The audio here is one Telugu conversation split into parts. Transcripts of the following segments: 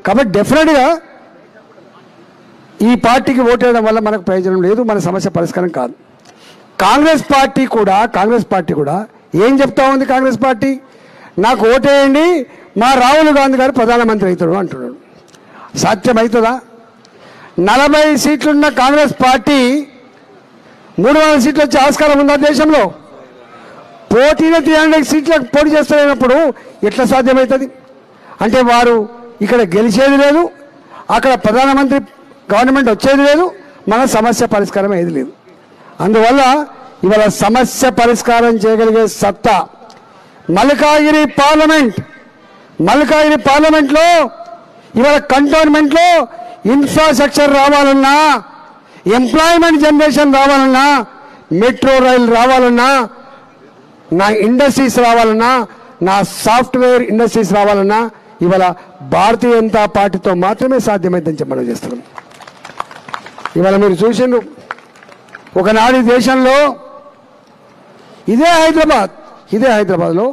కాబట్టి డెఫినెట్గా ఈ పార్టీకి ఓటేయడం వల్ల మనకు ప్రయోజనం లేదు, మన సమస్య పరిష్కారం కాదు. కాంగ్రెస్ పార్టీ కూడా ఏం చెప్తా ఉంది? కాంగ్రెస్ పార్టీ నాకు ఓటేయండి, మా రాహుల్ గాంధీ గారు ప్రధానమంత్రి అవుతాడు అంటున్నాడు. సాధ్యమవుతుందా? 40 సీట్లున్న కాంగ్రెస్ పార్టీ 300 సీట్లు వచ్చే ఆస్కారం ఉందా దేశంలో? పోటీలో 300 సీట్లకు పోటీ చేస్తున్నప్పుడు ఎట్లా సాధ్యమవుతుంది? అంటే వారు ఇక్కడ గెలిచేది లేదు, అక్కడ ప్రధానమంత్రి గవర్నమెంట్ వచ్చేది లేదు, మన సమస్య పరిష్కారం ఏది లేదు. అందువల్ల ఇవాళ సమస్య పరిష్కారం చేయగలిగే సత్తా మల్కాగిరి పార్లమెంట్లో ఇవాళ కంటోన్మెంట్లో ఇన్ఫ్రాస్ట్రక్చర్ రావాలన్నా, ఎంప్లాయ్మెంట్ జనరేషన్ రావాలన్నా, మెట్రో రైలు రావాలన్నా, నా ఇండస్ట్రీస్ రావాలన్నా, నా సాఫ్ట్వేర్ ఇండస్ట్రీస్ రావాలన్నా ఇవాళ భారతీయ జనతా పార్టీతో మాత్రమే సాధ్యమైందని చెప్పడం చేస్తున్నాం. ఇవాళ మీరు చూసిండ్రు, ఒకనాడు దేశంలో ఇదే హైదరాబాద్లో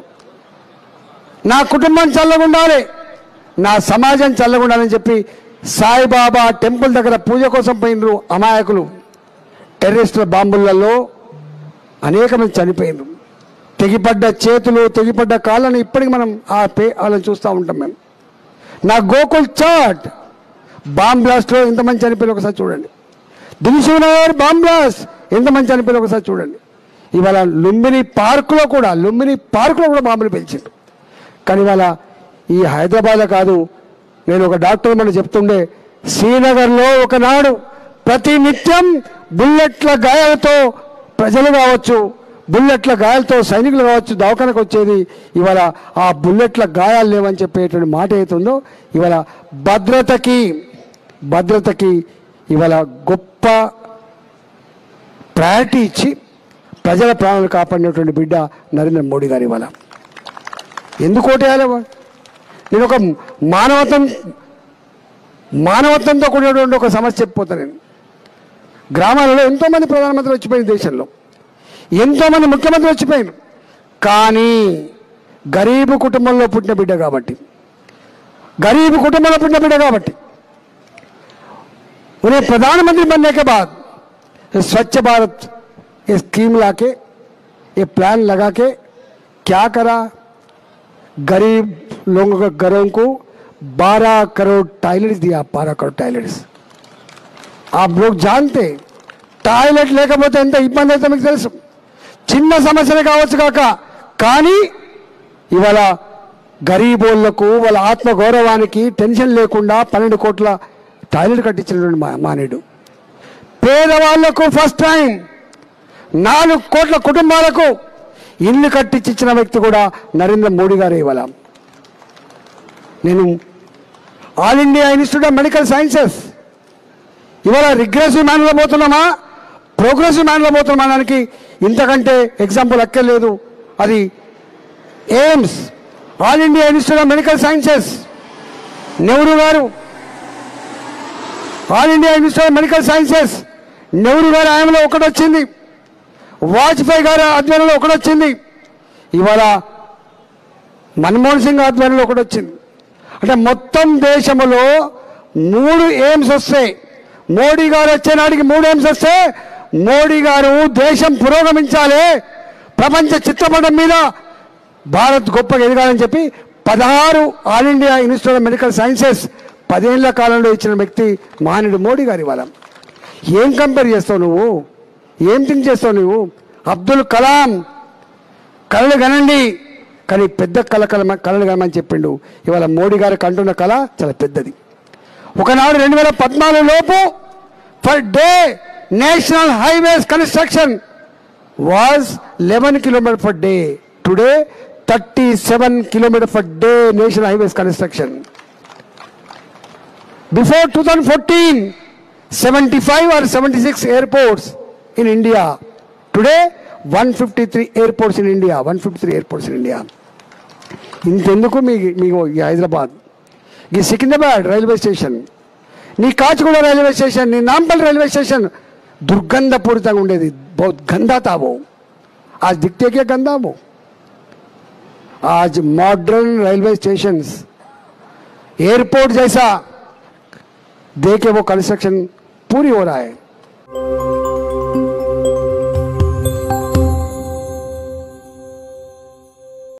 నా కుటుంబం చల్లగుండాలి, నా సమాజం చల్లగుండాలని చెప్పి సాయిబాబా టెంపుల్ దగ్గర పూజ కోసం పోయినరు అమాయకులు. టెర్రరిస్టుల బాంబులలో అనేక మంది చనిపోయినరు. తెగిపడ్డ చేతులు, తెగిపడ్డ కాళ్ళని ఇప్పటికి మనం వాళ్ళని చూస్తూ ఉంటాం. మేము నా గోకుల్ చాట్ బాంబ్ బ్లాస్ట్లో ఎంతమంది చనిపోయిన ఒకసారి చూడండి. దిల్సుఖ్నగర్ బాంబ్ బ్లాస్ట్ ఎంతమంది చనిపోయిన ఒకసారి చూడండి. ఇవాళ లుంబిని పార్కులో కూడా బాంబులు పేల్చిండ్రు. కానీ ఇవాళ ఈ హైదరాబాద్ కాదు, నేను ఒక డాక్టర్ మనం చెప్తుండే, శ్రీనగర్లో ఒకనాడు ప్రతి నిత్యం బుల్లెట్ల గాయాలతో ప్రజలు కావచ్చు, బుల్లెట్ల గాయాలతో సైనికులు కావచ్చు దవాఖానకు వచ్చేది. ఇవాళ ఆ బుల్లెట్ల గాయాలు లేవని చెప్పేటువంటి మాట అవుతుందో ఇవాళ భద్రతకి ఇవాళ గొప్ప ప్రయారిటీ ఇచ్చి ప్రజల ప్రాణాలు కాపాడినటువంటి బిడ్డ నరేంద్ర మోడీ గారు. ఇవాళ ఎందుకు ఓటేయాలి? నేను ఒక మానవత్వంతో కూడినటువంటి ఒక సమస్య చెప్పిపోతాను. నేను గ్రామాలలో ఎంతోమంది ప్రధానమంత్రులు వచ్చిపోయింది, దేశంలో ఎంతోమంది ముఖ్యమంత్రులు వచ్చిపోయారు. కానీ గరీబు కుటుంబంలో పుట్టిన బిడ్డ కాబట్టి उन्हें प्रधानमंत्री बनने के बाद स्वच्छ भारत ये स्कीम लाके, ये प्लान लगा के क्या करा? गरीब लोगों के घरों को 12 करोड़ टॉयलेट्स दिया. 12 करोड़ टॉयलेट्स. आप लोग जानते టాయిలెట్ లేకపోతే ఎంత ఇబ్బంది అయితే మీకు తెలుసు. చిన్న సమస్యలే కావచ్చు కాక, కానీ ఇవాళ గరీబోళ్లకు వాళ్ళ ఆత్మగౌరవానికి టెన్షన్ లేకుండా 12 కోట్ల టాయిలెట్ కట్టించినటువంటి మానేడు. పేదవాళ్లకు ఫస్ట్ టైం 4 కోట్ల కుటుంబాలకు ఇల్లు కట్టించిన వ్యక్తి కూడా నరేంద్ర మోడీ గారే. ఇవాళ నేను all India institute of medical sciences ఇవాళ రిగ్రెసివ్ మ్యాన్లో పోతున్నామా, ప్రోగ్రెసివ్ మ్యాన్లో పోతున్నామా అనడానికి ఇంతకంటే ఎగ్జాంపుల్ అక్కర్లేదు. అది AIIMS, all India institute of medical sciences, Nehru garu, all India institute of medical sciences Nehru గారి ఆయనలో ఒకటి వచ్చింది, వాజ్పేయి గారి ఆధ్వర్యంలో ఒకటి వచ్చింది, ఇవాళ మన్మోహన్ సింగ్ ఆధ్వర్యంలో ఒకటి వచ్చింది. అంటే మొత్తం దేశంలో 3 ఎయిమ్స్ వస్తాయి. మోడీ గారు వచ్చే నాటికి 3 ఎయిమ్స్ వస్తే మోడీ గారు దేశం పురోగమించాలి, ప్రపంచ చిత్రపటం మీద భారత్ గొప్పగా ఎదగాలని చెప్పి 16 all India institute of medical sciences 10 ఏళ్ల కాలంలో ఇచ్చిన వ్యక్తి మహానీయుడు మోడీ గారు. ఇవాళ ఏం కంపేర్ చేస్తావు నువ్వు? ఏం థింక్ చేస్తావు నువ్వు? అబ్దుల్ కలాం కళలు కనండి, కానీ పెద్ద కళలు కనమని చెప్పిండు. ఇవాళ మోడీ గారికి అంటున్న కళ చాలా పెద్దది. ఒకనాడు 2014 లోపు for day national highways construction was 11 kilometers per day. Today 37 kilometers per day national highways construction. Before 2014, 75 or 76 airports in India. Today, 153 airports in India. 153 airports in India. ఇంతెందుకు మీకు ఈ హైదరాబాద్, ఈ సికింద్రాబాద్ రైల్వే స్టేషన్, నీ కాచిగూడ రైల్వే స్టేషన్, నీ నాంపల్ రైల్వే స్టేషన్ దుర్గంధపూరితంగా ఉండేది. बहुत गंदा था वो. आज दिखते क्या गंदा वो? आज मॉडर्न रेलवे स्टेशंस एयरपोर्ट जैसा देखे वो कंस्ट्रक्शन पूरी हो रहा है।